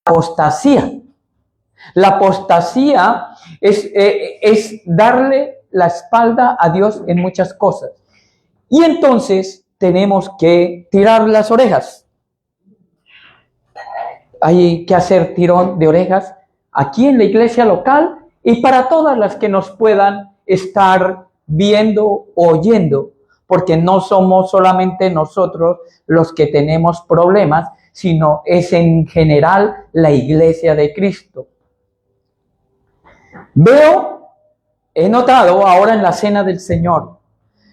apostasía. La apostasía es darle la espalda a Dios en muchas cosas. Y entonces tenemos que tirar las orejas. Hay que hacer tirón de orejas aquí en la iglesia local y para todas las que nos puedan estar viendo o oyendo, porque no somos solamente nosotros los que tenemos problemas, sino es en general la iglesia de Cristo. He notado ahora en la Cena del Señor.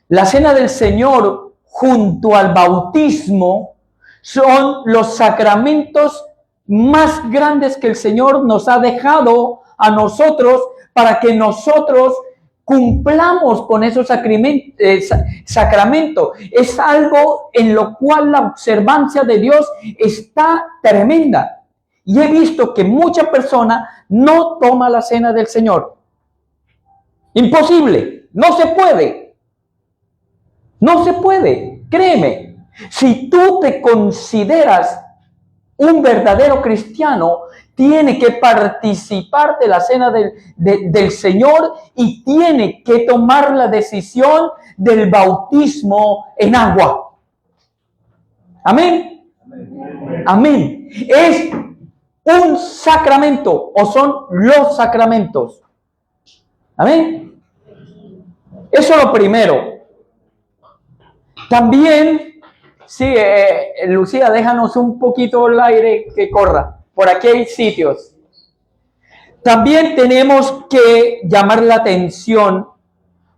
La Cena del Señor junto al bautismo son los sacramentos más grandes que el Señor nos ha dejado a nosotros para que nosotros cumplamos con esos sacramentos. Es algo en lo cual la observancia de Dios está tremenda. Y he visto que mucha persona no toma la Cena del Señor. Imposible, no se puede. No se puede, créeme. Si tú te consideras un verdadero cristiano, tiene que participar de la Cena del Señor y tiene que tomar la decisión del bautismo en agua. Amén. Amén. Es un sacramento o son los sacramentos. Amén. Eso es lo primero. También, sí, Lucía, déjanos un poquito el aire que corra. Por aquí hay sitios. También tenemos que llamar la atención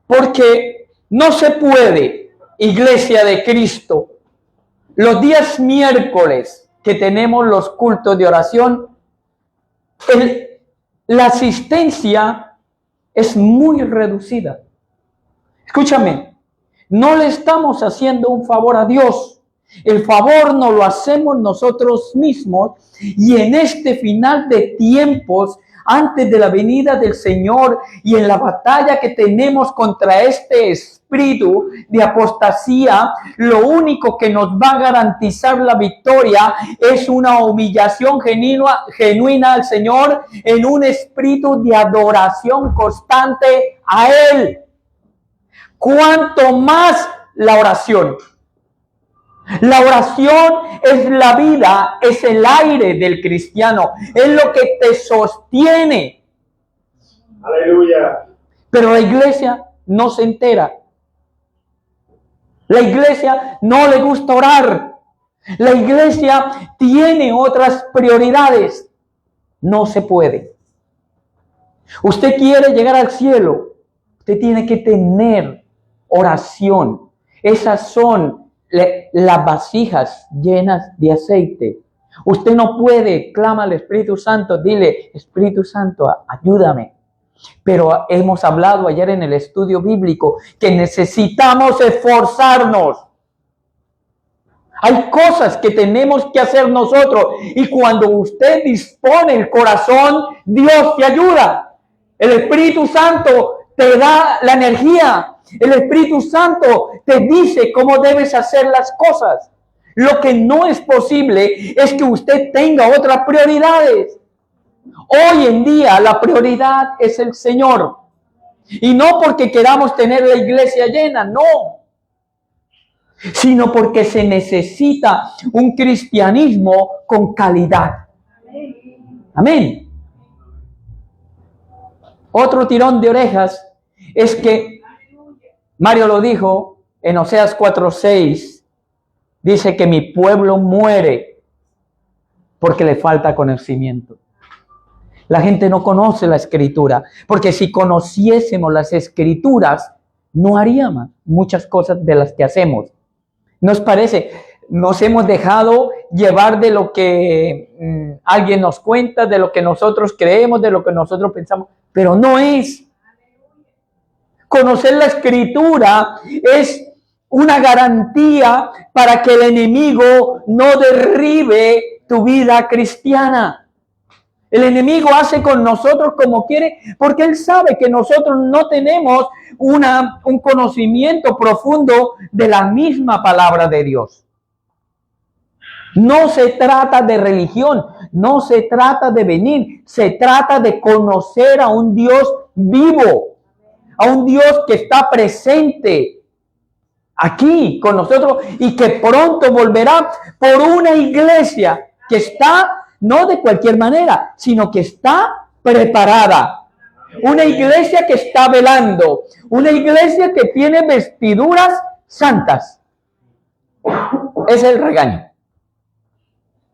porque no se puede, Iglesia de Cristo, los días miércoles que tenemos los cultos de oración, la asistencia es muy reducida. Escúchame, no le estamos haciendo un favor a Dios. El favor no lo hacemos nosotros mismos y en este final de tiempos, antes de la venida del Señor y en la batalla que tenemos contra este espíritu de apostasía, lo único que nos va a garantizar la victoria es una humillación genuina al Señor en un espíritu de adoración constante a Él. Cuanto más la oración. La oración es la vida, es el aire del cristiano, es lo que te sostiene. Aleluya. Pero la iglesia no se entera. La iglesia no le gusta orar. La iglesia tiene otras prioridades. No se puede. Usted quiere llegar al cielo, usted tiene que tener oración. Esas son las vasijas llenas de aceite. Usted no puede, clama al Espíritu Santo, dile, Espíritu Santo, ayúdame. Pero hemos hablado ayer en el estudio bíblico que necesitamos esforzarnos. Hay cosas que tenemos que hacer nosotros y cuando usted dispone el corazón, Dios te ayuda. El Espíritu Santo te da la energía. El Espíritu Santo te dice cómo debes hacer las cosas. Lo que no es posible es que usted tenga otras prioridades. Hoy en día la prioridad es el Señor. Y no porque queramos tener la iglesia llena, no. Sino porque se necesita un cristianismo con calidad. Amén. Otro tirón de orejas es que Mario lo dijo en Oseas 4:6, dice que mi pueblo muere porque le falta conocimiento. La gente no conoce la Escritura, porque si conociésemos las Escrituras, no haríamos muchas cosas de las que hacemos. ¿Nos parece? Nos hemos dejado llevar de lo que alguien nos cuenta, de lo que nosotros creemos, de lo que nosotros pensamos, pero no es. Conocer la Escritura es una garantía para que el enemigo no derribe tu vida cristiana. El enemigo hace con nosotros como quiere, porque él sabe que nosotros no tenemos un conocimiento profundo de la misma palabra de Dios. No se trata de religión, No se trata de venir, se trata de conocer a un Dios vivo, a un Dios que está presente aquí con nosotros y que pronto volverá por una iglesia que está, no de cualquier manera, sino que está preparada. Una iglesia que está velando, una iglesia que tiene vestiduras santas. Ese es el regaño.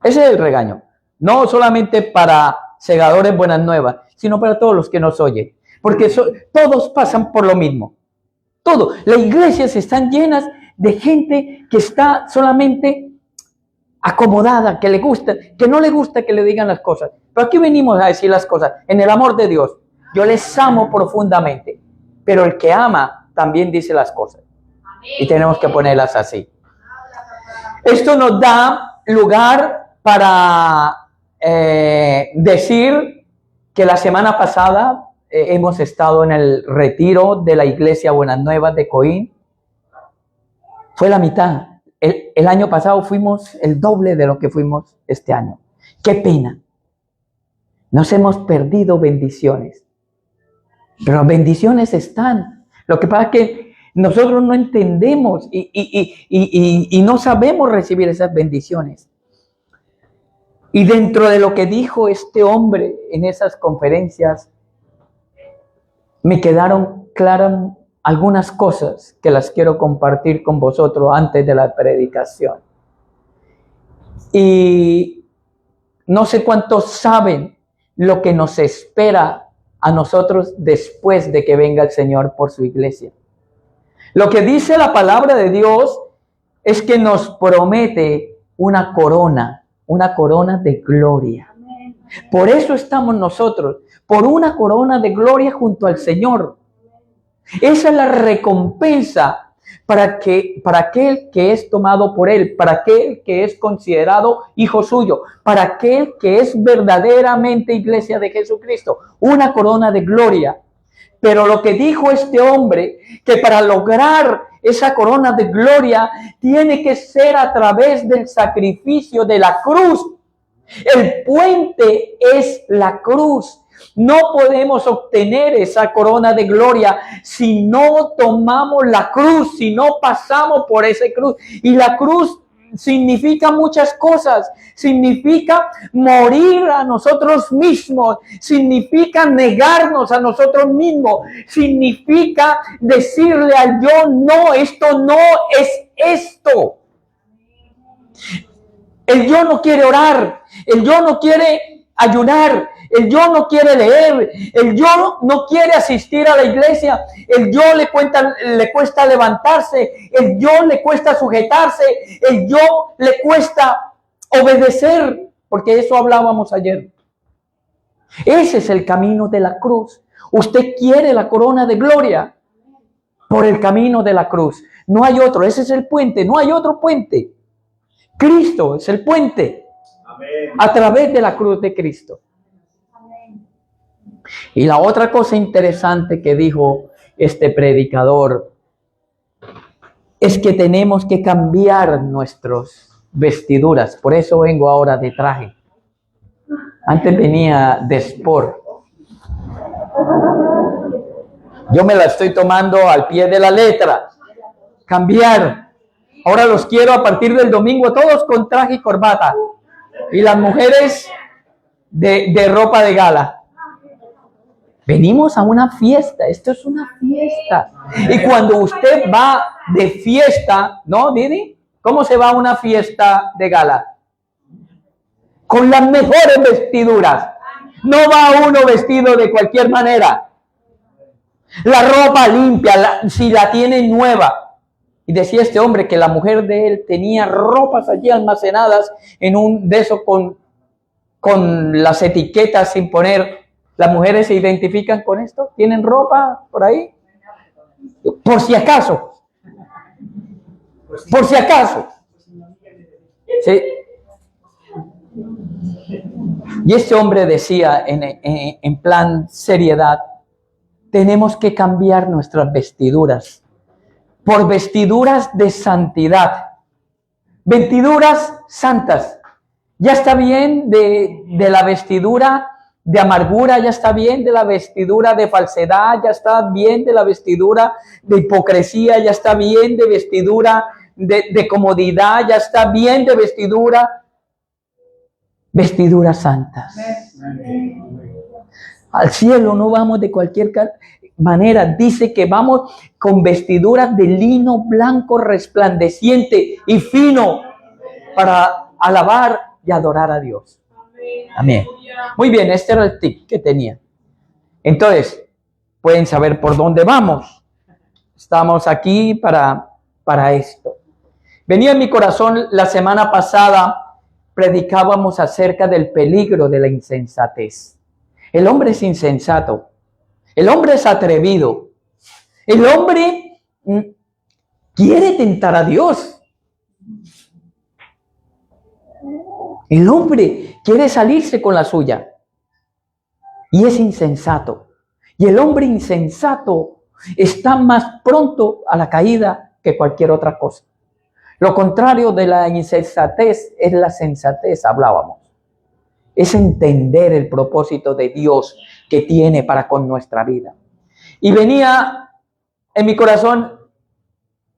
Ese es el regaño. No solamente para segadores buenas nuevas, sino para todos los que nos oyen. Porque todos pasan por lo mismo. Todo. Las iglesias están llenas de gente que está solamente acomodada, que le gusta, que no le gusta que le digan las cosas. Pero aquí venimos a decir las cosas en el amor de Dios. Yo les amo profundamente, pero el que ama también dice las cosas. Y tenemos que ponerlas así. Esto nos da lugar para decir que la semana pasada hemos estado en el retiro de la Iglesia Buenas Nuevas de Coín. Fue la mitad. El año pasado fuimos el doble de lo que fuimos este año. ¡Qué pena! Nos hemos perdido bendiciones. Pero bendiciones están. Lo que pasa es que nosotros no entendemos y no sabemos recibir esas bendiciones. Y dentro de lo que dijo este hombre en esas conferencias, me quedaron claras algunas cosas que las quiero compartir con vosotros antes de la predicación. Y no sé cuántos saben lo que nos espera a nosotros después de que venga el Señor por su iglesia. Lo que dice la palabra de Dios es que nos promete una corona de gloria. Por eso estamos nosotros, por una corona de gloria junto al Señor. Esa es la recompensa para aquel que es tomado por Él, para aquel que es considerado hijo suyo, para aquel que es verdaderamente iglesia de Jesucristo. Una corona de gloria. Pero lo que dijo este hombre, que para lograr esa corona de gloria tiene que ser a través del sacrificio de la cruz. El puente es la cruz. No podemos obtener esa corona de gloria si no tomamos la cruz, si no pasamos por esa cruz. Y la cruz significa muchas cosas. Significa morir a nosotros mismos. Significa negarnos a nosotros mismos. Significa decirle al yo, no, esto no es esto. El yo no quiere orar. El yo no quiere ayunar. El yo no quiere leer, el yo no quiere asistir a la iglesia, el yo le cuesta levantarse, el yo le cuesta sujetarse, el yo le cuesta obedecer, porque eso hablábamos ayer. Ese es el camino de la cruz. Usted quiere la corona de gloria por el camino de la cruz. No hay otro, ese es el puente, no hay otro puente. Cristo es el puente. Amén. A través de la cruz de Cristo. Y la otra cosa interesante que dijo este predicador es que tenemos que cambiar nuestras vestiduras. Por eso vengo ahora de traje. Antes venía de sport. Yo me la estoy tomando al pie de la letra. Cambiar. Ahora los quiero a partir del domingo todos con traje y corbata. Y las mujeres de ropa de gala. Venimos a una fiesta, esto es una fiesta. Y cuando usted va de fiesta, ¿no, Didi? ¿Cómo se va a una fiesta de gala? Con las mejores vestiduras. No va uno vestido de cualquier manera. La ropa limpia, si la tiene nueva. Y decía este hombre que la mujer de él tenía ropas allí almacenadas en un de esos con las etiquetas sin poner. ¿Las mujeres se identifican con esto? ¿Tienen ropa por ahí? Por si acaso. Por si acaso. ¿Sí? Y este hombre decía en plan seriedad, tenemos que cambiar nuestras vestiduras por vestiduras de santidad. Vestiduras santas. Ya está bien de la vestidura de amargura, ya está bien de la vestidura de falsedad, ya está bien de la vestidura de hipocresía, ya está bien de vestidura de comodidad, ya está bien de vestiduras santas. Al cielo no vamos de cualquier manera. Dice que vamos con vestiduras de lino blanco resplandeciente y fino para alabar y adorar a Dios. Amén. Muy bien, este era el tip que tenía. Entonces, pueden saber por dónde vamos. Estamos aquí para esto. Venía en mi corazón la semana pasada, predicábamos acerca del peligro de la insensatez. El hombre es insensato. El hombre es atrevido. El hombre quiere tentar a Dios. El hombre quiere salirse con la suya. Y es insensato. Y el hombre insensato está más pronto a la caída que cualquier otra cosa. Lo contrario de la insensatez es la sensatez, hablábamos. Es entender el propósito de Dios que tiene para con nuestra vida. Y venía en mi corazón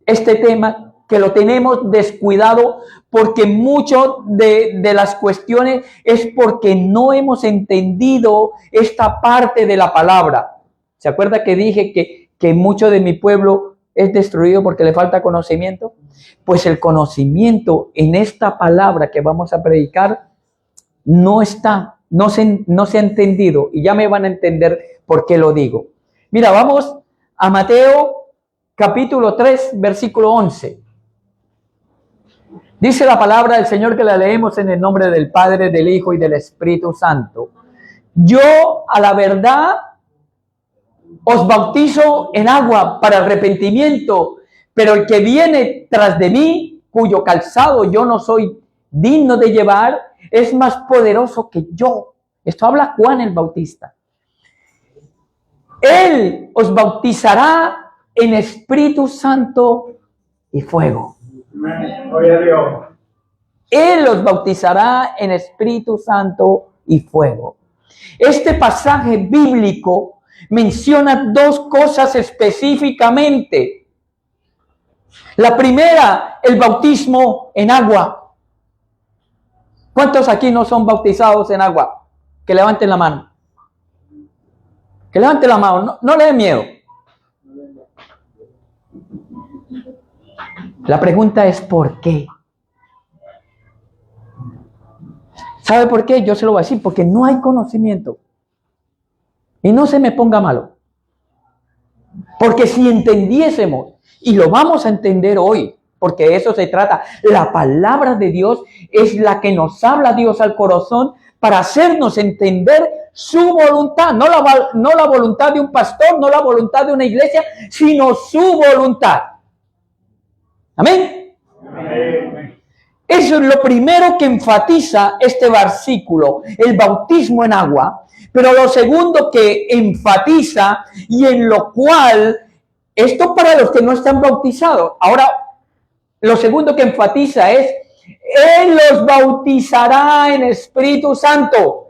este tema que lo tenemos descuidado porque mucho de las cuestiones es porque no hemos entendido esta parte de la palabra. ¿Se acuerda que dije que mucho de mi pueblo es destruido porque le falta conocimiento? Pues el conocimiento en esta palabra que vamos a predicar no se ha entendido, y ya me van a entender por qué lo digo. Mira, vamos a Mateo capítulo 3, versículo 11. Dice la palabra del Señor, que la leemos en el nombre del Padre, del Hijo y del Espíritu Santo. Yo, a la verdad, os bautizo en agua para arrepentimiento, pero el que viene tras de mí, cuyo calzado yo no soy digno de llevar, es más poderoso que yo. Esto habla Juan el Bautista. Él os bautizará en Espíritu Santo y fuego. Gloria a Dios. Él os bautizará en Espíritu Santo y fuego. Este pasaje bíblico menciona dos cosas específicamente. La primera, el bautismo en agua. ¿Cuántos aquí no son bautizados en agua? Que levanten la mano. Que levanten la mano. No le den miedo. La pregunta es ¿por qué? ¿Sabe por qué? Yo se lo voy a decir. Porque no hay conocimiento. Y no se me ponga malo. Porque si entendiésemos, y lo vamos a entender hoy, porque de eso se trata, la palabra de Dios es la que nos habla Dios al corazón para hacernos entender su voluntad, no la voluntad de un pastor, no la voluntad de una iglesia, sino su voluntad. Amén. Amén. Eso es lo primero que enfatiza este versículo, el bautismo en agua. Pero lo segundo que enfatiza, y en lo cual, esto para los que no están bautizados. Ahora, lo segundo que enfatiza es, Él los bautizará en Espíritu Santo.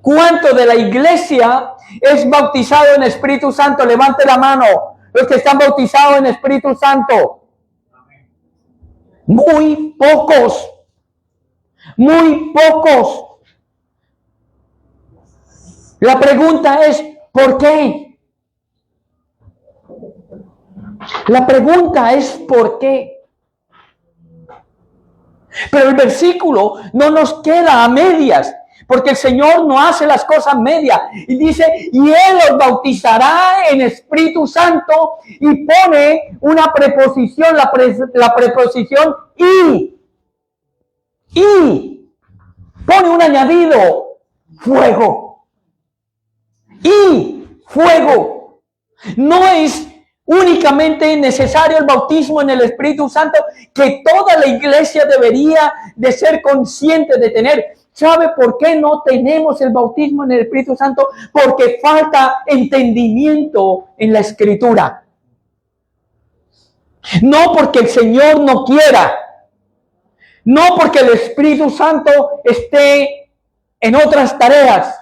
¿Cuánto de la iglesia es bautizado en Espíritu Santo? Levante la mano. Los que están bautizados en Espíritu Santo. Muy pocos. Muy pocos. La pregunta es, ¿por qué? La pregunta es, ¿por qué? Pero el versículo no nos queda a medias, porque el Señor no hace las cosas medias. Y dice, y Él los bautizará en Espíritu Santo, y pone una preposición, la preposición y. Y pone un añadido, fuego. Y fuego. No es únicamente necesario el bautismo en el Espíritu Santo, que toda la iglesia debería de ser consciente de tener. ¿Sabe por qué no tenemos el bautismo en el Espíritu Santo? Porque falta entendimiento en la Escritura. No porque el Señor no quiera, No porque el Espíritu Santo esté en otras tareas,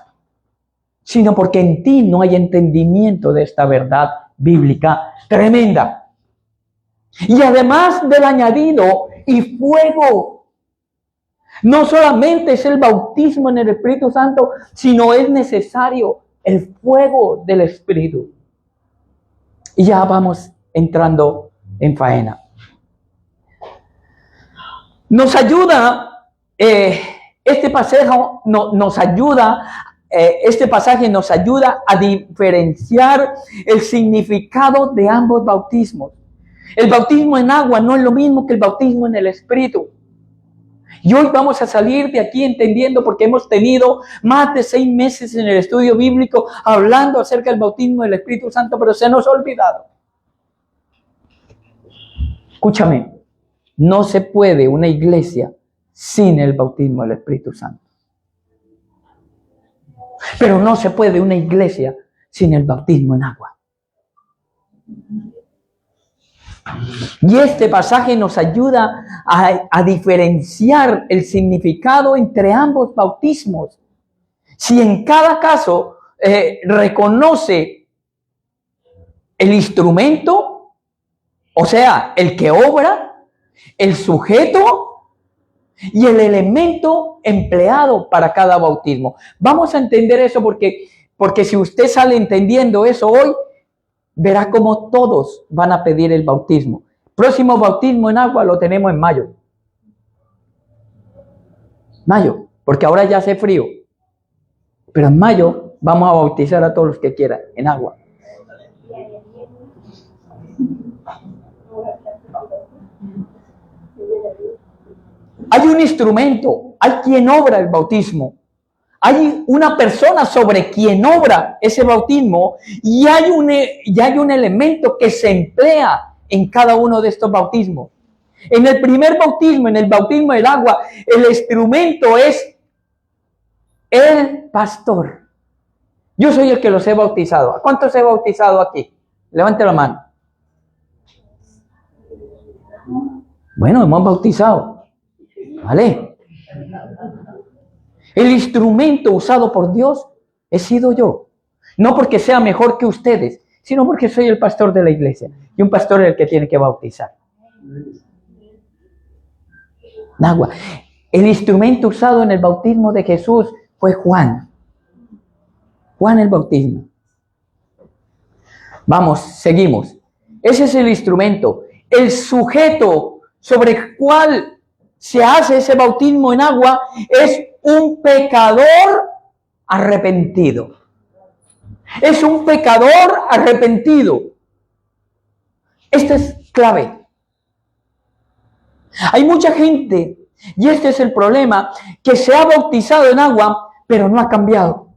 sino porque en ti no hay entendimiento de esta verdad bíblica tremenda. Y además del añadido, y fuego. No solamente es el bautismo en el Espíritu Santo, sino es necesario el fuego del Espíritu. Y ya vamos entrando en faena. Nos ayuda, este pasaje nos ayuda a diferenciar el significado de ambos bautismos. El bautismo en agua no es lo mismo que el bautismo en el Espíritu. Y hoy vamos a salir de aquí entendiendo, porque hemos tenido más de 6 meses en el estudio bíblico hablando acerca del bautismo del Espíritu Santo, pero se nos ha olvidado. Escúchame, no se puede una iglesia sin el bautismo del Espíritu Santo. Pero no se puede una iglesia sin el bautismo en agua. Y este pasaje nos ayuda a diferenciar el significado entre ambos bautismos. Si en cada caso reconoce el instrumento, o sea, el que obra, el sujeto y el elemento empleado para cada bautismo. Vamos a entender eso porque si usted sale entendiendo eso hoy, verá cómo todos van a pedir el bautismo. Próximo bautismo en agua lo tenemos en mayo. Mayo, porque ahora ya hace frío. Pero en mayo vamos a bautizar a todos los que quieran en agua. Hay un instrumento, hay quien obra el bautismo. Hay una persona sobre quien obra ese bautismo y hay un elemento que se emplea en cada uno de estos bautismos. En el primer bautismo, en el bautismo del agua, el instrumento es el pastor. Yo soy el que los he bautizado. ¿A cuántos he bautizado aquí? Levante la mano. Bueno, hemos bautizado. ¿Vale? El instrumento usado por Dios he sido yo. No porque sea mejor que ustedes, sino porque soy el pastor de la iglesia. Y un pastor es el que tiene que bautizar. Agua. El instrumento usado en el bautismo de Jesús fue Juan. Juan el bautismo. Vamos, seguimos. Ese es el instrumento. El sujeto sobre el cual se hace ese bautismo en agua es un pecador arrepentido. Es un pecador arrepentido. Esta es clave. Hay mucha gente, y este es el problema, que se ha bautizado en agua, pero no ha cambiado.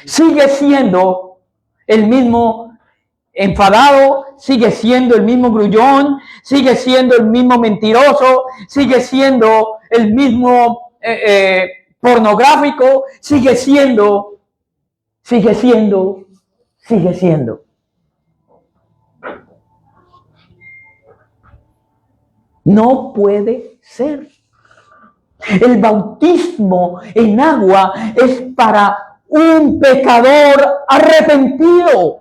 Sigue siendo el mismo enfadado, sigue siendo el mismo grullón, sigue siendo el mismo mentiroso, sigue siendo el mismo pornográfico, sigue siendo. No puede ser. El bautismo en agua es para un pecador arrepentido.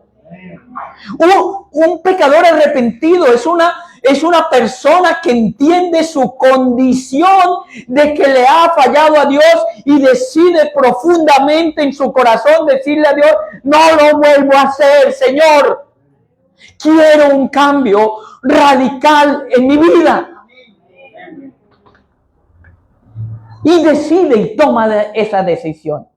Un pecador arrepentido es una persona que entiende su condición de que le ha fallado a Dios y decide profundamente en su corazón decirle a Dios: no lo vuelvo a hacer, Señor. Quiero un cambio radical en mi vida. Y decide y toma esa decisión.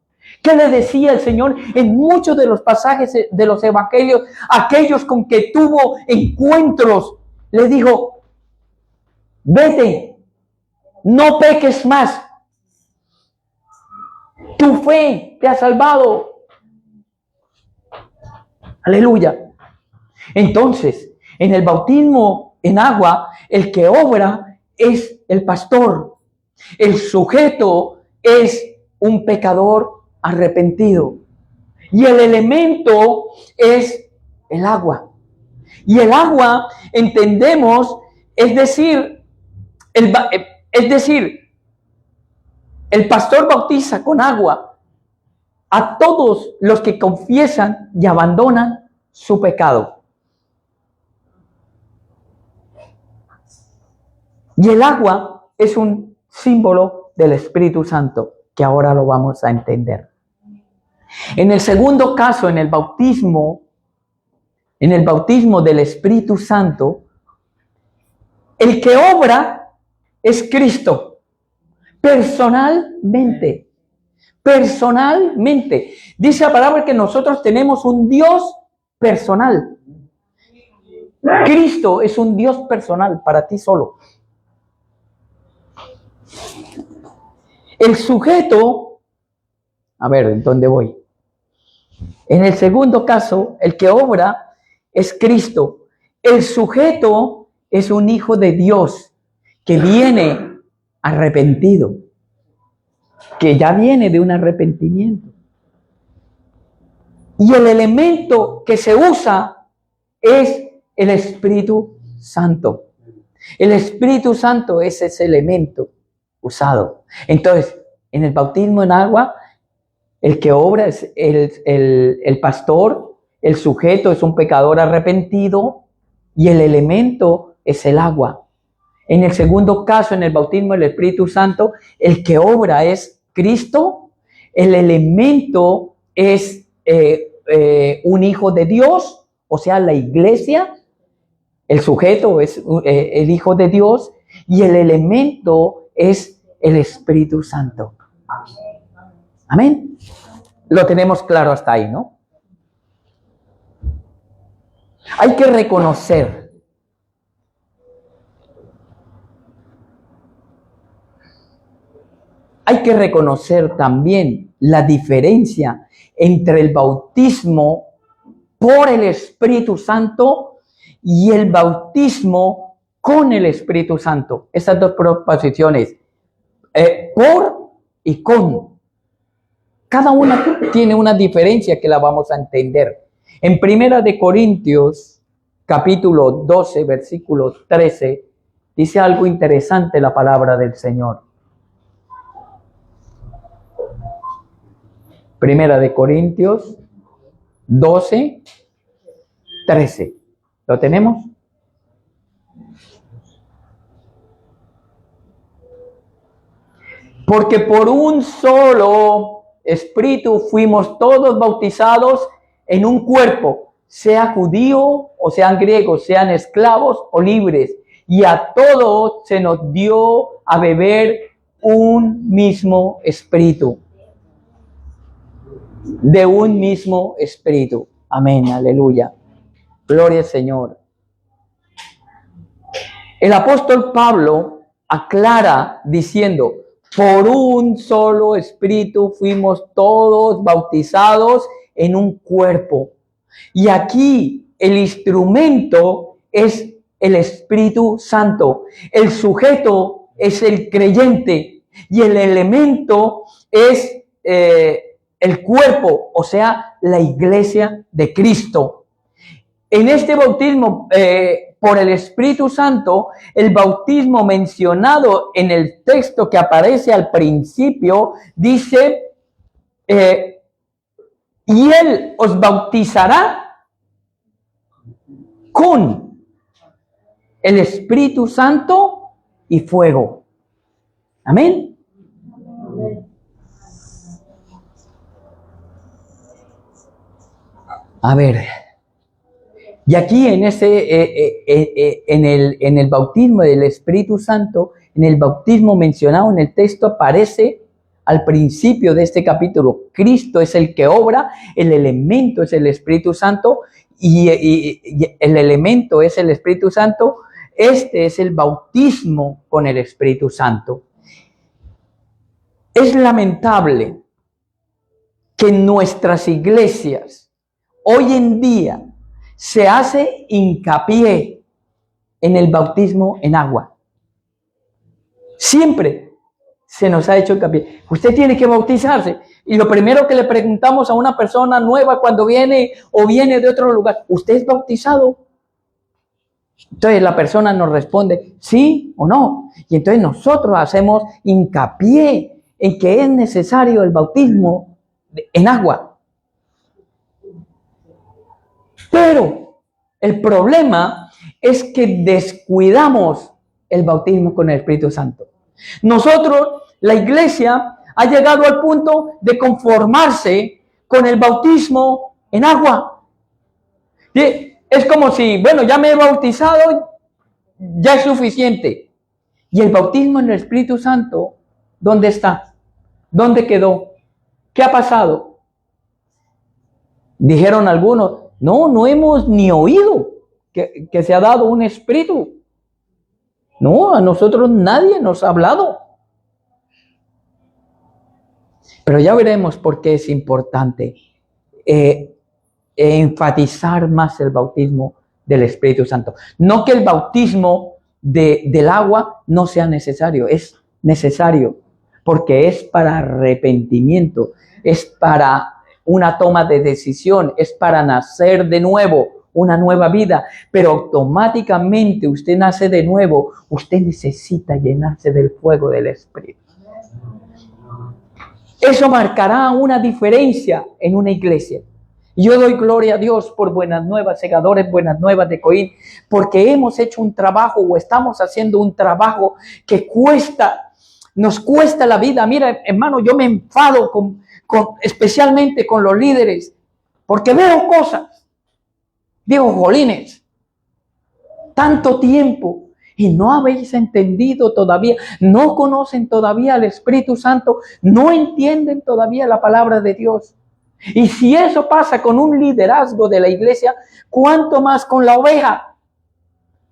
¿Qué le decía el Señor en muchos de los pasajes de los evangelios? Aquellos con que tuvo encuentros, le dijo: vete, no peques más. Tu fe te ha salvado. Aleluya. Entonces, en el bautismo en agua, el que obra es el pastor. El sujeto es un pecador arrepentido. Y el elemento es el agua. Y el agua, entendemos, es decir, Es decir, el pastor bautiza con agua a todos los que confiesan y abandonan su pecado. Y el agua es un símbolo del Espíritu Santo, que ahora lo vamos a entender. En el segundo caso, en el bautismo del Espíritu Santo, el que obra es Cristo, personalmente. Personalmente. Dice la palabra que nosotros tenemos un Dios personal. Cristo es un Dios personal para ti solo. El sujeto, a ver, ¿en dónde voy? En el segundo caso, el que obra es Cristo. El sujeto es un hijo de Dios que viene arrepentido, que ya viene de un arrepentimiento. Y el elemento que se usa es el Espíritu Santo. El Espíritu Santo es ese elemento usado. Entonces, en el bautismo en agua, el que obra es el pastor, el sujeto es un pecador arrepentido y el elemento es el agua. En el segundo caso, en el bautismo del Espíritu Santo, el que obra es Cristo, el elemento es un hijo de Dios, o sea, la iglesia, el sujeto es el hijo de Dios y el elemento es el Espíritu Santo. Amén. Lo tenemos claro hasta ahí, ¿no? Hay que reconocer también la diferencia entre el bautismo por el Espíritu Santo y el bautismo con el Espíritu Santo. Esas dos proposiciones, por y con. Cada una tiene una diferencia que la vamos a entender. En 1 Corintios, capítulo 12, versículo 13, dice algo interesante la palabra del Señor. 1 Corintios 12, 13. ¿Lo tenemos? Porque por un solo Espíritu fuimos todos bautizados en un cuerpo, sea judío o sean griegos, sean esclavos o libres, y a todos se nos dio a beber un mismo espíritu. De un mismo espíritu. Amén, aleluya. Gloria al Señor. El apóstol Pablo aclara diciendo: por un solo espíritu fuimos todos bautizados en un cuerpo. Y aquí el instrumento es el Espíritu Santo. El sujeto es el creyente y el elemento es el cuerpo, o sea, la iglesia de Cristo. En este bautismo por el Espíritu Santo, el bautismo mencionado en el texto que aparece al principio, dice, y Él os bautizará con el Espíritu Santo y fuego. Amén. A ver, y aquí en el bautismo del Espíritu Santo, en el bautismo mencionado en el texto, aparece al principio de este capítulo: Cristo es el que obra, el elemento es el Espíritu Santo y el elemento es el Espíritu Santo. Este es el bautismo con el Espíritu Santo. Es lamentable que en nuestras iglesias hoy en día se hace hincapié en el bautismo en agua. Siempre se nos ha hecho hincapié: usted tiene que bautizarse. Y lo primero que le preguntamos a una persona nueva cuando viene o viene de otro lugar: ¿usted es bautizado? Entonces la persona nos responde sí o no. Y entonces nosotros hacemos hincapié en que es necesario el bautismo en agua. Pero el problema es que descuidamos el bautismo con el Espíritu Santo. Nosotros, la iglesia, ha llegado al punto de conformarse con el bautismo en agua. Y es como si, bueno, ya me he bautizado, ya es suficiente. Y el bautismo en el Espíritu Santo, ¿dónde está? ¿Dónde quedó? ¿Qué ha pasado? Dijeron algunos, no hemos ni oído que se ha dado un espíritu. No, a nosotros nadie nos ha hablado. Pero ya veremos por qué es importante enfatizar más el bautismo del Espíritu Santo. No que el bautismo del agua no sea necesario, es necesario porque es para arrepentimiento, es para una toma de decisión, es para nacer de nuevo, una nueva vida, pero automáticamente usted nace de nuevo, usted necesita llenarse del fuego del Espíritu. Eso marcará una diferencia en una iglesia. Yo doy gloria a Dios por Buenas Nuevas, Segadores Buenas Nuevas de Coín, porque hemos hecho un trabajo o estamos haciendo un trabajo que nos cuesta la vida. Mira, hermano, yo me enfado especialmente con los líderes, porque veo cosas, digo, jolines, tanto tiempo y no habéis entendido todavía, no conocen todavía al Espíritu Santo, no entienden todavía la palabra de Dios. Y si eso pasa con un liderazgo de la iglesia, ¿cuánto más con la oveja?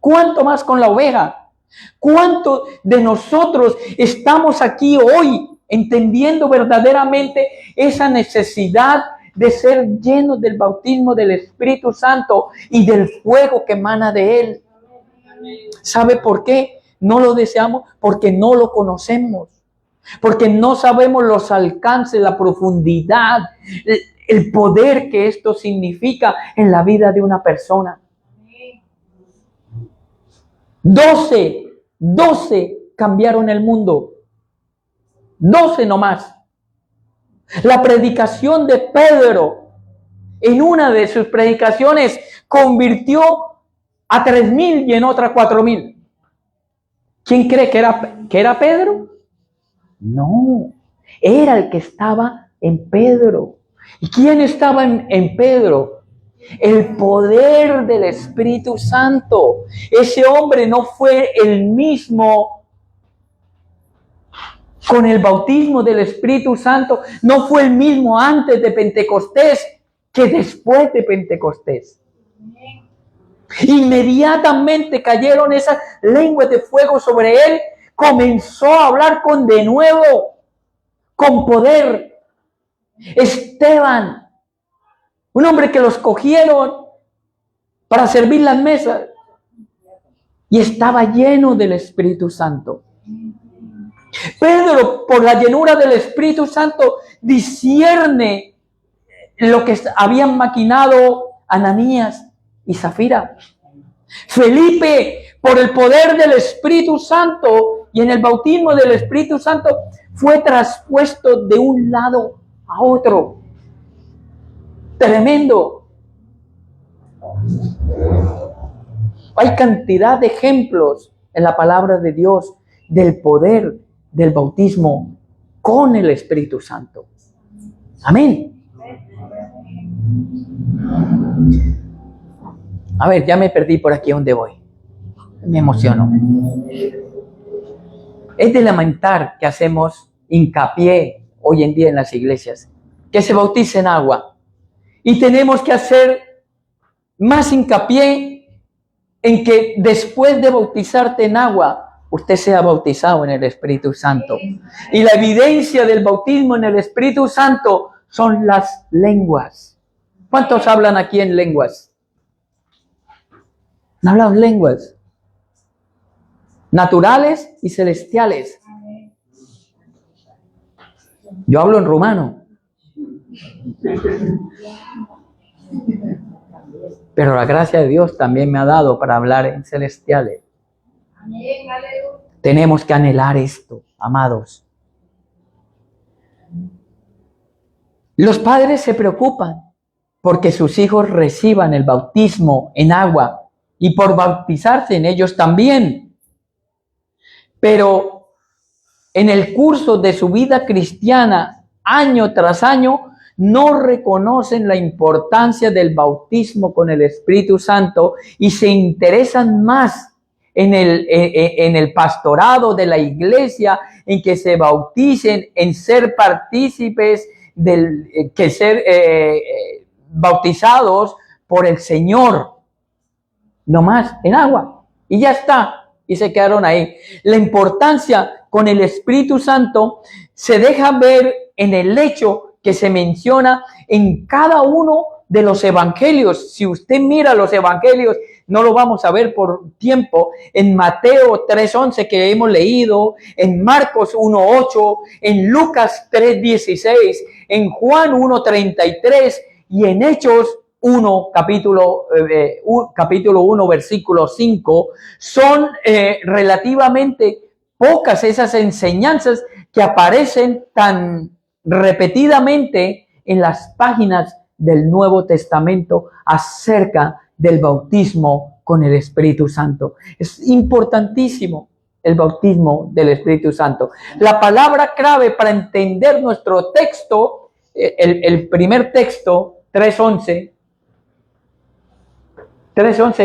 ¿Cuánto más con la oveja? ¿Cuánto de nosotros estamos aquí hoy entendiendo verdaderamente esa necesidad de ser llenos del bautismo del Espíritu Santo y del fuego que emana de Él? ¿Sabe por qué no lo deseamos? Porque no lo conocemos. Porque no sabemos los alcances, la profundidad, el poder que esto significa en la vida de una persona. 12 cambiaron el mundo. 12 nomás. La predicación de Pedro, en una de sus predicaciones, convirtió a 3,000 y en otra 4,000. ¿Quién cree que era Pedro? No, era el que estaba en Pedro. ¿Y quién estaba en Pedro? El poder del Espíritu Santo. Ese hombre no fue el mismo con el bautismo del Espíritu Santo. No fue el mismo antes de Pentecostés que después de Pentecostés. Inmediatamente cayeron esas lenguas de fuego sobre él. Comenzó a hablar con denuedo, con poder. Esteban, un hombre que los cogieron para servir las mesas y estaba lleno del Espíritu Santo. Pedro, por la llenura del Espíritu Santo, discierne lo que habían maquinado Ananías y Zafira. Felipe, por el poder del Espíritu Santo y en el bautismo del Espíritu Santo, fue traspuesto de un lado a otro. Tremendo. Hay cantidad de ejemplos en la palabra de Dios del poder del bautismo con el Espíritu Santo. Amén. A ver, ya me perdí por aquí donde voy. Me emociono. Es de lamentar que hacemos hincapié hoy en día en las iglesias, que se bautice en agua. Y tenemos que hacer más hincapié en que después de bautizarte en agua, usted sea bautizado en el Espíritu Santo. Y la evidencia del bautismo en el Espíritu Santo son las lenguas. ¿Cuántos hablan aquí en lenguas? ¿No hablan lenguas? Naturales y celestiales. Yo hablo en rumano. Pero la gracia de Dios también me ha dado para hablar en celestiales. Amén, aleluya. Tenemos que anhelar esto, amados. Los padres se preocupan porque sus hijos reciban el bautismo en agua y por bautizarse en ellos también. Pero en el curso de su vida cristiana, año tras año, no reconocen la importancia del bautismo con el Espíritu Santo y se interesan más en el pastorado de la iglesia, en que se bauticen, en ser partícipes que ser bautizados por el Señor, no más en agua, y ya está, y se quedaron ahí. La importancia con el Espíritu Santo se deja ver en el hecho que se menciona en cada uno de los evangelios. Si usted mira los evangelios, no lo vamos a ver por tiempo, en Mateo 3:11 que hemos leído, en Marcos 1:8, en Lucas 3:16, en Juan 1:33 y en Hechos 1, capítulo 1, versículo 5, son relativamente pocas esas enseñanzas que aparecen tan repetidamente en las páginas del Nuevo Testamento acerca del bautismo con el Espíritu Santo. Es importantísimo el bautismo del Espíritu Santo. La palabra clave para entender nuestro texto, el primer texto, 3:11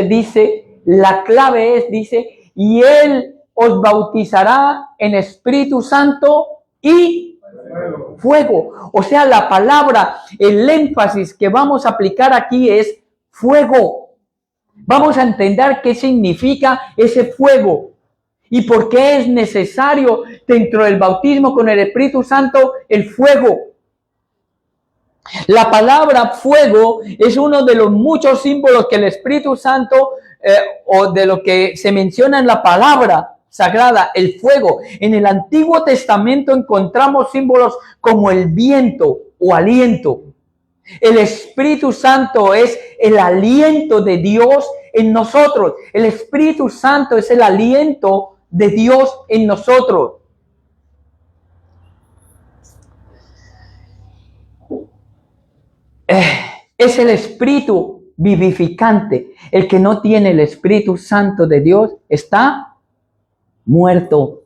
dice, la clave es, dice, y Él os bautizará en Espíritu Santo y fuego. O sea, la palabra, el énfasis que vamos a aplicar aquí es fuego. Vamos a entender qué significa ese fuego y por qué es necesario dentro del bautismo con el Espíritu Santo el fuego. La palabra fuego es uno de los muchos símbolos que el Espíritu Santo o de lo que se menciona en la palabra sagrada, el fuego. En el Antiguo Testamento encontramos símbolos como el viento o aliento. El Espíritu Santo es el aliento de Dios en nosotros. El Espíritu Santo es el aliento de Dios en nosotros. Es el Espíritu vivificante. El que no tiene el Espíritu Santo de Dios está muerto.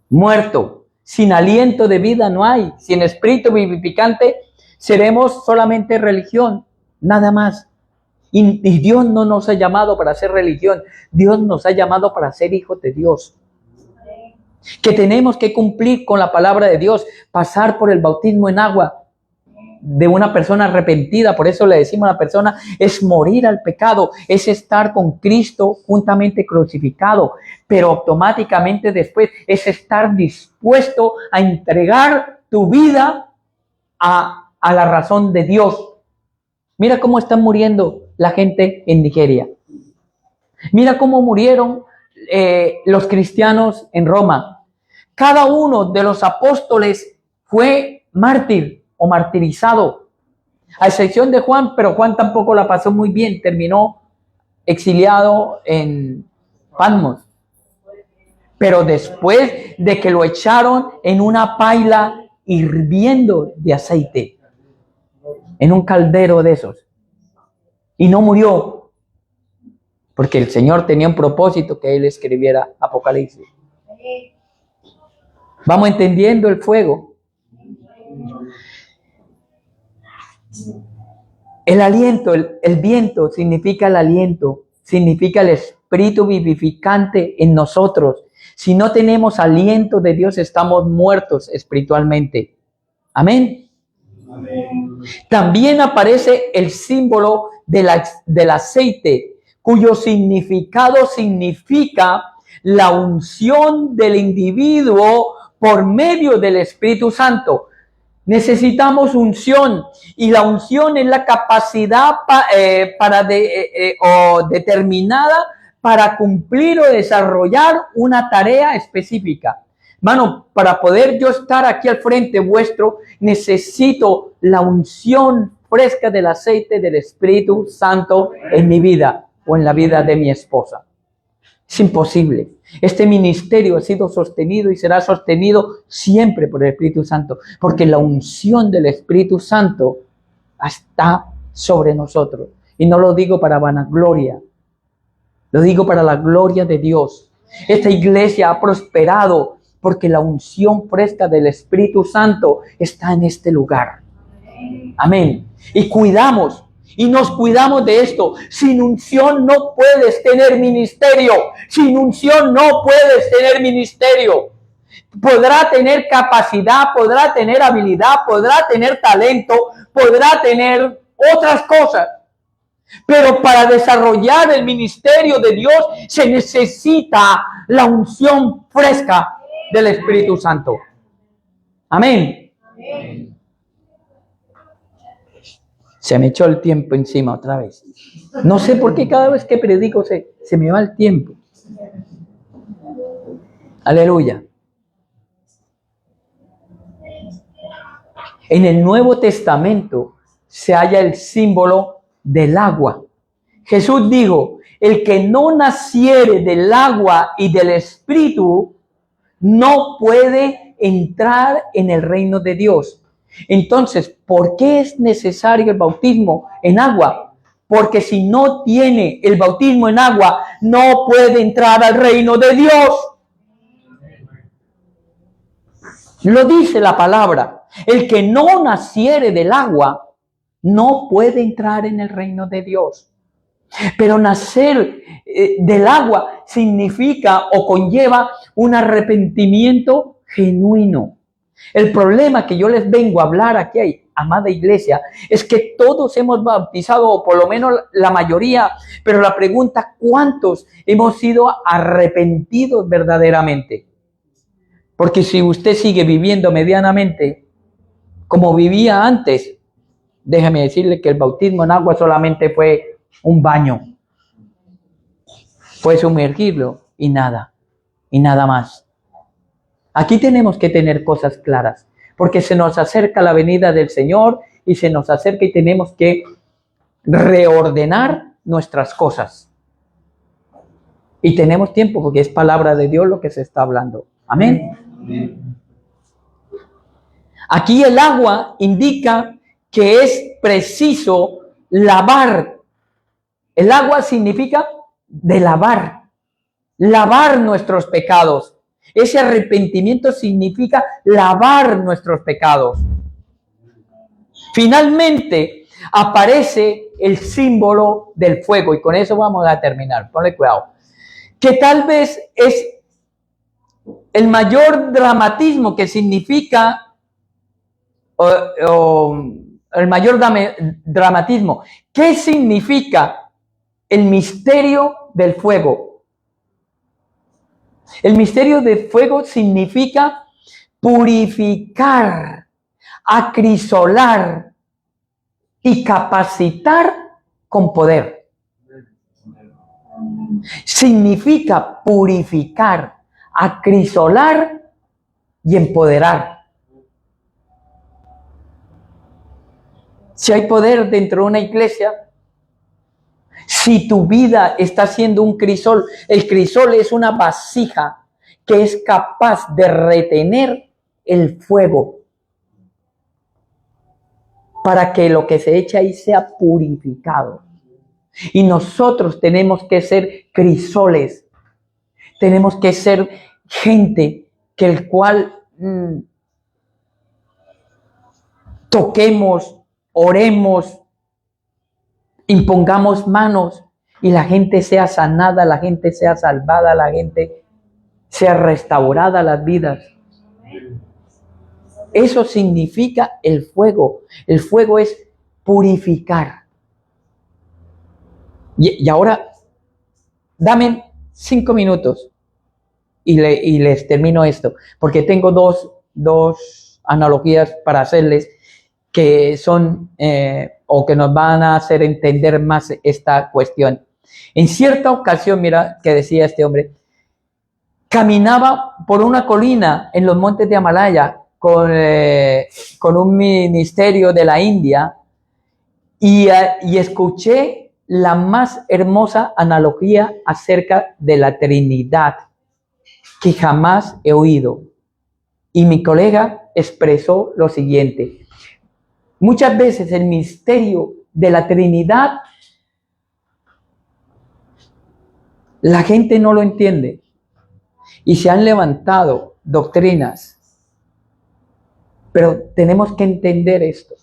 Muerto. Sin aliento de vida no hay. Sin Espíritu vivificante seremos solamente religión, nada más. Y Dios no nos ha llamado para hacer religión. Dios nos ha llamado para ser hijos de Dios. Que tenemos que cumplir con la palabra de Dios, pasar por el bautismo en agua de una persona arrepentida. Por eso le decimos a la persona, es morir al pecado, es estar con Cristo juntamente crucificado, pero automáticamente después es estar dispuesto a entregar tu vida a la razón de Dios. Mira cómo están muriendo la gente en Nigeria. Mira cómo murieron los cristianos en Roma. Cada uno de los apóstoles fue mártir o martirizado, a excepción de Juan, pero Juan tampoco la pasó muy bien, terminó exiliado en Patmos. Pero después de que lo echaron en una paila hirviendo de aceite, en un caldero de esos, y no murió, porque el Señor tenía un propósito, que Él escribiera Apocalipsis. Vamos entendiendo el fuego. El aliento, el viento significa el aliento, significa el Espíritu vivificante en nosotros. Si no tenemos aliento de Dios, estamos muertos espiritualmente. Amén. Amén. También aparece el símbolo del aceite, cuyo significado significa la unción del individuo por medio del Espíritu Santo. Necesitamos unción, y la unción es la capacidad determinada para cumplir o desarrollar una tarea específica. Hermano, para poder yo estar aquí al frente vuestro, necesito la unción fresca del aceite del Espíritu Santo en mi vida o en la vida de mi esposa. Es imposible. Este ministerio ha sido sostenido y será sostenido siempre por el Espíritu Santo, porque la unción del Espíritu Santo está sobre nosotros. Y no lo digo para vanagloria, lo digo para la gloria de Dios. Esta iglesia ha prosperado porque la unción fresca del Espíritu Santo está en este lugar. Amén. Y cuidamos. Y nos cuidamos de esto. Sin unción no puedes tener ministerio. Sin unción no puedes tener ministerio. Podrá tener capacidad, podrá tener habilidad, podrá tener talento, podrá tener otras cosas. Pero para desarrollar el ministerio de Dios se necesita la unción fresca del Espíritu Santo. Amén. Amén. Se me echó el tiempo encima otra vez. No sé por qué cada vez que predico se me va el tiempo. Aleluya. En el Nuevo Testamento se halla el símbolo del agua. Jesús dijo, el que no naciere del agua y del Espíritu no puede entrar en el reino de Dios. Entonces, ¿por qué es necesario el bautismo en agua? Porque si no tiene el bautismo en agua, no puede entrar al reino de Dios. Lo dice la palabra. El que no naciere del agua no puede entrar en el reino de Dios. Pero nacer del agua significa o conlleva un arrepentimiento genuino. El problema que yo les vengo a hablar aquí, amada iglesia, es que todos hemos bautizado, o por lo menos la mayoría, pero la pregunta, ¿cuántos hemos sido arrepentidos verdaderamente? Porque si usted sigue viviendo medianamente como vivía antes, déjeme decirle que el bautismo en agua solamente fue un baño. Fue sumergirlo y nada más. Aquí tenemos que tener cosas claras, porque se nos acerca la venida del Señor y se nos acerca y tenemos que reordenar nuestras cosas. Y tenemos tiempo porque es palabra de Dios lo que se está hablando. Amén. Aquí el agua indica que es preciso lavar. El agua significa de lavar nuestros pecados. Ese arrepentimiento significa lavar nuestros pecados. Finalmente aparece el símbolo del fuego y con eso vamos a terminar. Ponle cuidado. Que tal vez es el mayor dramatismo que significa el mayor dramatismo. ¿Qué significa el misterio del fuego? El misterio del fuego significa purificar, acrisolar y capacitar con poder. Significa purificar, acrisolar y empoderar. Si hay poder dentro de una iglesia, si tu vida está siendo un crisol, el crisol es una vasija que es capaz de retener el fuego para que lo que se eche ahí sea purificado. Y nosotros tenemos que ser crisoles, tenemos que ser gente que el cual toquemos, oremos, impongamos manos y la gente sea sanada, la gente sea salvada, la gente sea restaurada las vidas. Eso significa el fuego. El fuego es purificar. Y ahora, dame 5 minutos y les termino esto, porque tengo dos analogías para hacerles que son o que nos van a hacer entender más esta cuestión. En cierta ocasión, mira que decía este hombre, caminaba por una colina en los montes de Himalaya con un ministerio de la India y escuché la más hermosa analogía acerca de la Trinidad que jamás he oído. Y mi colega expresó lo siguiente: muchas veces el misterio de la Trinidad la gente no lo entiende y se han levantado doctrinas, pero tenemos que entender esto.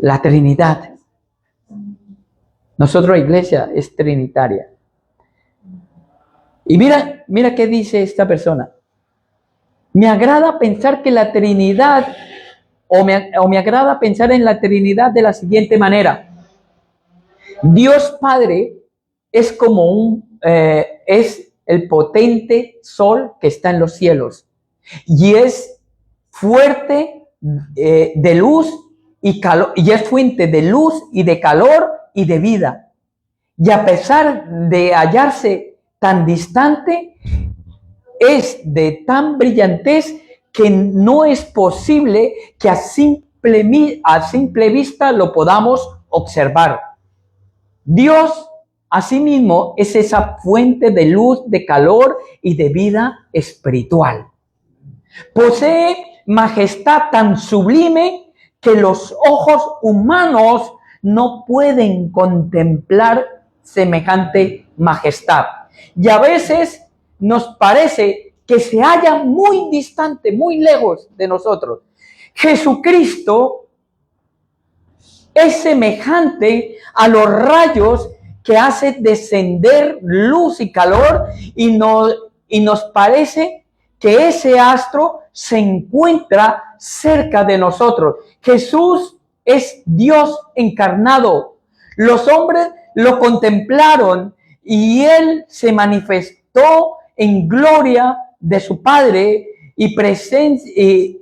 La Trinidad. Nosotros, la iglesia, es trinitaria. Y mira qué dice esta persona. Me agrada pensar que la Trinidad, o me agrada pensar en la Trinidad de la siguiente manera. Dios Padre es como es el potente sol que está en los cielos y es fuerte de luz y calor, y es fuente de luz y de calor y de vida. Y a pesar de hallarse tan distante, es de tan brillantez que no es posible que a simple vista lo podamos observar. Dios, asimismo, es esa fuente de luz, de calor y de vida espiritual. Posee majestad tan sublime que los ojos humanos no pueden contemplar semejante majestad. Y a veces nos parece que se halla muy distante, muy lejos de nosotros. Jesucristo es semejante a los rayos que hace descender luz y calor y nos parece que ese astro se encuentra cerca de nosotros. Jesús es Dios encarnado. Los hombres lo contemplaron y Él se manifestó en gloria de su Padre y presencia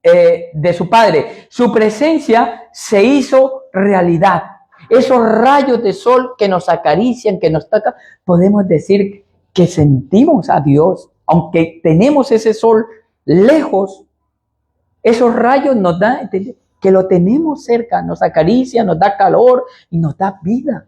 de su Padre. Su presencia se hizo realidad. Esos rayos de sol que nos acarician, que nos tocan, podemos decir que sentimos a Dios, aunque tenemos ese sol lejos. Esos rayos nos dan que lo tenemos cerca, nos acaricia, nos da calor y nos da vida.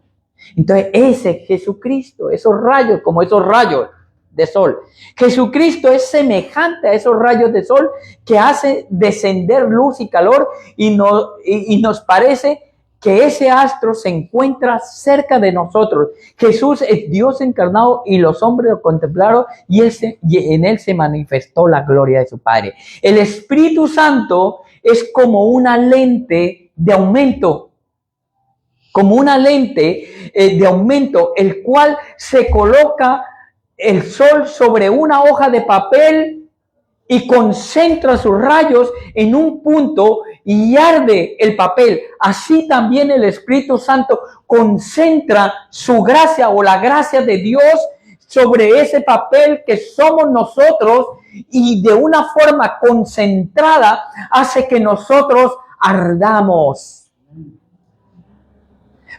Entonces ese Jesucristo, esos rayos, como esos rayos de sol. Jesucristo es semejante a esos rayos de sol que hace descender luz y calor y nos parece que ese astro se encuentra cerca de nosotros. Jesús es Dios encarnado y los hombres lo contemplaron y en Él se manifestó la gloria de su Padre. El Espíritu Santo es como una lente de aumento. Como una lente de aumento, el cual se coloca el sol sobre una hoja de papel y concentra sus rayos en un punto y arde el papel. Así también el Espíritu Santo concentra su gracia o la gracia de Dios sobre ese papel que somos nosotros y de una forma concentrada hace que nosotros ardamos.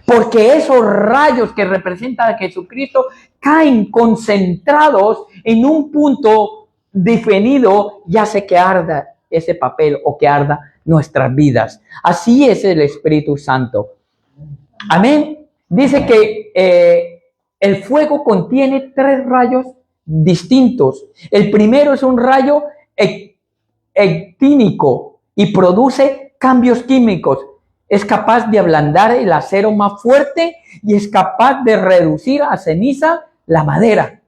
Porque esos rayos que representan a Jesucristo caen concentrados en un punto definido y hace que arda ese papel o que arda nuestras vidas. Así es el Espíritu Santo. Amén. Dice que el fuego contiene 3 rayos distintos. El primero es un rayo actínico y produce cambios químicos. Es capaz de ablandar el acero más fuerte y es capaz de reducir a ceniza la madera.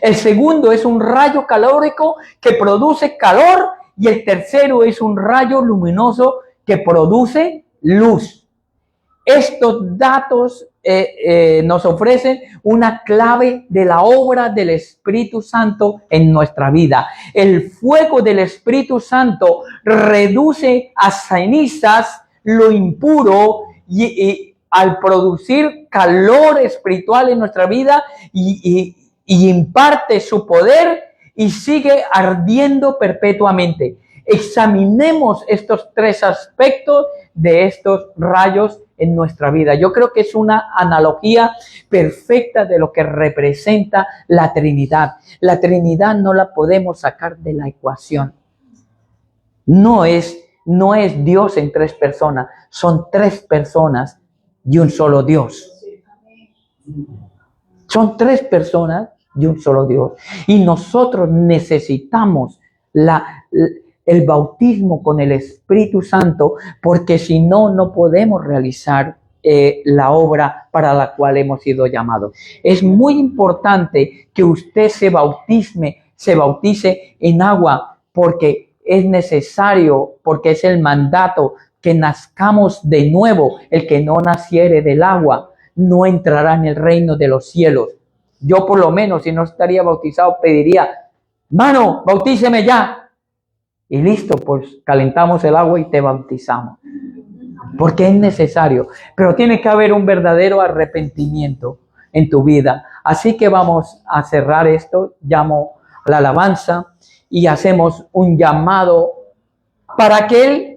El segundo es un rayo calórico que produce calor y el tercero es un rayo luminoso que produce luz. Estos datos nos ofrecen una clave de la obra del Espíritu Santo en nuestra vida. El fuego del Espíritu Santo reduce a cenizas lo impuro y al producir calor espiritual en nuestra vida y imparte su poder y sigue ardiendo perpetuamente. examinemos estos tres aspectos de estos rayos en nuestra vida. Yo creo que es una analogía perfecta de lo que representa la Trinidad. La Trinidad no la podemos sacar de la ecuación. No es Dios en tres personas, son tres personas y un solo Dios. Son tres personas y un solo Dios. Y nosotros necesitamos el bautismo con el Espíritu Santo, porque si no, no podemos realizar la obra para la cual hemos sido llamados. Es muy importante que usted se bautice en agua, porque es necesario, porque es el mandato que nazcamos de nuevo. El que no naciere del agua no entrará en el reino de los cielos. Yo por lo menos, si no estaría bautizado, pediría, mano, bautíceme ya. Y listo, pues calentamos el agua y te bautizamos. Porque es necesario. Pero tiene que haber un verdadero arrepentimiento en tu vida. Así que vamos a cerrar esto. Llamo a la alabanza y hacemos un llamado para aquel